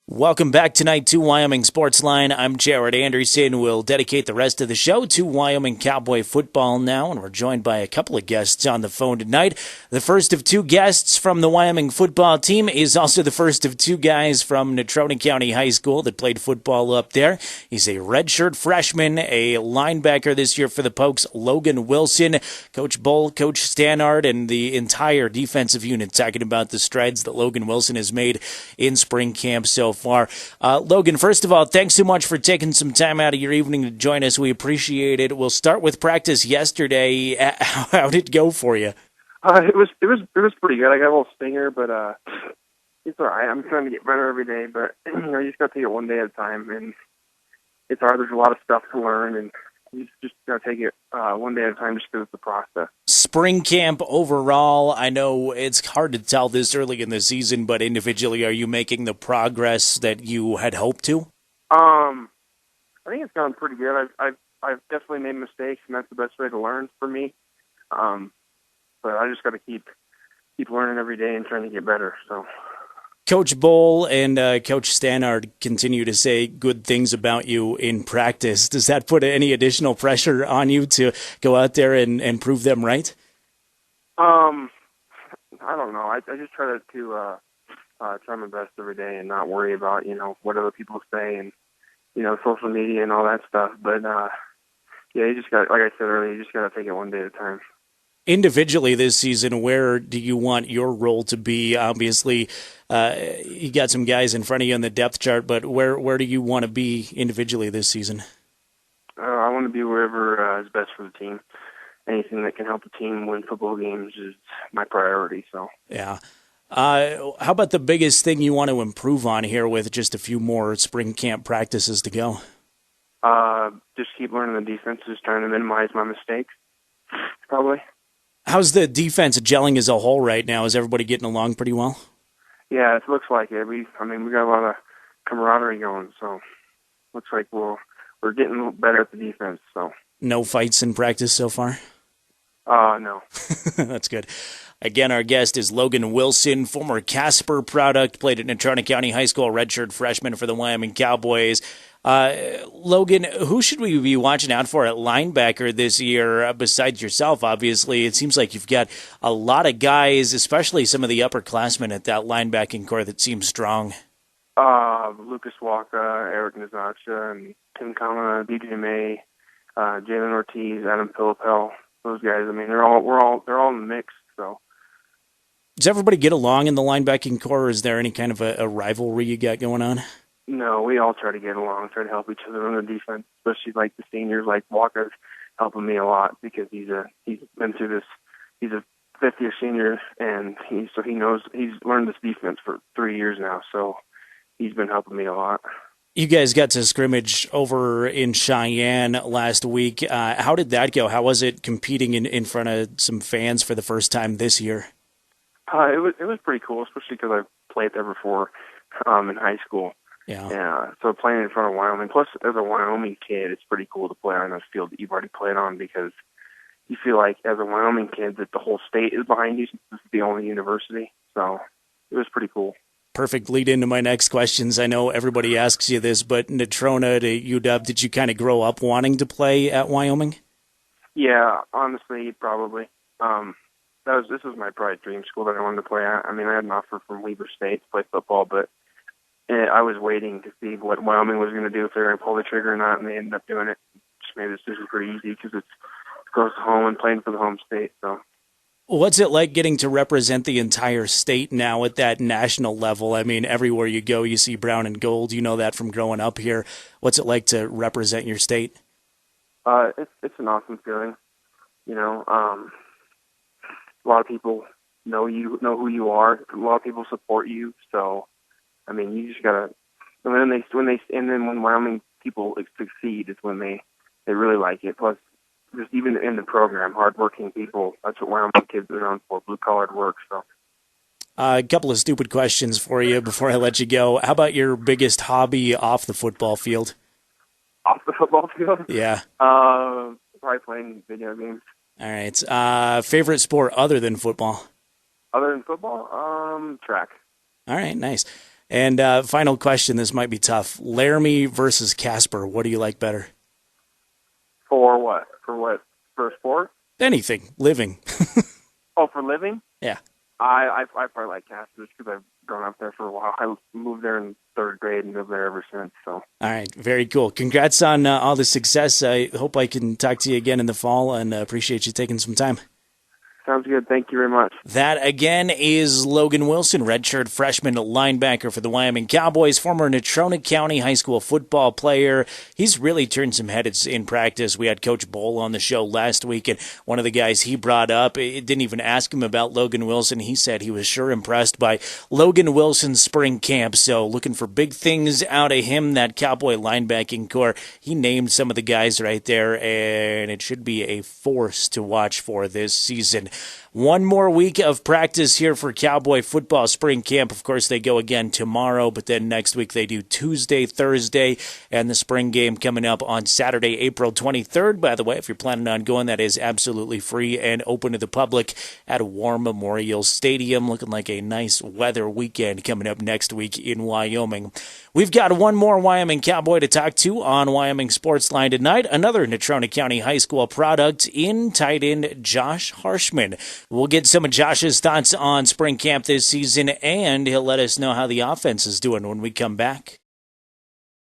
Welcome back tonight to Wyoming SportsLine. I'm Jerrad Anderson. We'll dedicate the rest of the show to Wyoming Cowboy football now, and we're joined by a couple of guests on the phone tonight. The first of two guests from the Wyoming football team is also the first of two guys from Natrona County High School that played football up there. He's a redshirt freshman, a linebacker this year for the Pokes, Logan Wilson. Coach Bull, Coach Stannard, and the entire defensive unit talking about the strides that Logan Wilson has made in spring camp so far. Logan, first of all, thanks so much for taking some time out of your evening to join us. We appreciate it. We'll start with practice yesterday. How did it go for you? It was pretty good. I got a little stinger, but it's all right. I'm trying to get better every day, but you just got to take it one day at a time, and it's hard. There's a lot of stuff to learn, and you just got to take it one day at a time just because it's a process. Spring camp overall, I know it's hard to tell this early in the season, but individually, are you making the progress that you had hoped to? I think it's gone pretty good. I've definitely made mistakes, and that's the best way to learn for me. But I just got to keep learning every day and trying to get better. So, Coach Bull and Coach Stannard continue to say good things about you in practice. Does that put any additional pressure on you to go out there and prove them right? I don't know. I just try to try my best every day and not worry about what other people say and social media and all that stuff. But you just got, like I said earlier, you just got to take it one day at a time. Individually this season, where do you want your role to be? Obviously, you got some guys in front of you on the depth chart, but where do you want to be individually this season? I want to be wherever is best for the team. Anything that can help the team win football games is my priority. So yeah. How about the biggest thing you want to improve on here with just a few more spring camp practices to go? Just keep learning the defenses, trying to minimize my mistakes, probably. How's the defense gelling as a whole right now? Is everybody getting along pretty well? Yeah, it looks like it. We got a lot of camaraderie going, so looks like we're getting better at the defense. So no fights in practice so far? No. That's good. Again, our guest is Logan Wilson, former Casper product, played at Natrona County High School, redshirt freshman for the Wyoming Cowboys. Logan, who should we be watching out for at linebacker this year besides yourself, obviously? It seems like you've got a lot of guys, especially some of the upperclassmen at that linebacking core that seem strong. Lucas Walker, Eric Nazacha, and Tim Kama, DJ May, Jalen Ortiz, Adam Philippel. Those guys, they're all in the mix, so. Does everybody get along in the linebacking core, or is there any kind of a rivalry you got going on? No, we all try to get along, try to help each other on the defense, especially like the seniors, like Walker's helping me a lot because he's been through this. He's a fifth-year senior, and he's learned this defense for 3 years now, so he's been helping me a lot. You guys got to scrimmage over in Cheyenne last week. How did that go? How was it competing in front of some fans for the first time this year? It was pretty cool, especially because I played there before in high school. Yeah. So playing in front of Wyoming, plus as a Wyoming kid, it's pretty cool to play on a field that you've already played on because you feel like as a Wyoming kid that the whole state is behind you since this is the only university. So it was pretty cool. Perfect lead into my next questions. I know everybody asks you this, but Natrona to UW, did you kind of grow up wanting to play at Wyoming? Yeah, honestly, probably. This was my probably dream school that I wanted to play at. I had an offer from Weber State to play football, but I was waiting to see what Wyoming was going to do, if they were going to pull the trigger or not, and they ended up doing it. Just made the decision pretty easy because it's close to home and playing for the home state. So, what's it like getting to represent the entire state now at that national level? Everywhere you go, you see brown and gold. You know that from growing up here. What's it like to represent your state? It's an awesome feeling. A lot of people know who you are. A lot of people support you. So, you just gotta. When Wyoming people succeed, is when they really like it. Plus, just even in the program, hardworking people. That's what Wyoming kids are known for: blue collared work. So, a couple of stupid questions for you before I let you go. How about your biggest hobby off the football field? Off the football field? Yeah. Probably playing video games. All right. Favorite sport other than football? Other than football? Track. All right, nice. And final question, this might be tough. Laramie versus Casper, what do you like better? For what? For a sport? Anything. Living. Oh, for living? Yeah. I probably like Casper just because I've grown up there for a while. I moved there in 3rd grade and lived there ever since. So. All right, very cool. Congrats on all the success. I hope I can talk to you again in the fall, and appreciate you taking some time. Sounds good. Thank you very much. That, again, is Logan Wilson, redshirt freshman linebacker for the Wyoming Cowboys, former Natrona County High School football player. He's really turned some heads in practice. We had Coach Bowl on the show last week, and one of the guys he brought up, it didn't even ask him about Logan Wilson. He said he was sure impressed by Logan Wilson's spring camp, so looking for big things out of him, that Cowboy linebacking core. He named some of the guys right there, and it should be a force to watch for this season. One more week of practice here for Cowboy football spring camp. Of course, they go again tomorrow, but then next week they do Tuesday, Thursday, and the spring game coming up on Saturday, April 23rd. By the way, if you're planning on going, that is absolutely free and open to the public at War Memorial Stadium. Looking like a nice weather weekend coming up next week in Wyoming. We've got one more Wyoming Cowboy to talk to on Wyoming SportsLine tonight. Another Natrona County High School product in tight end Josh Harshman. We'll get some of Josh's thoughts on spring camp this season, and he'll let us know how the offense is doing when we come back.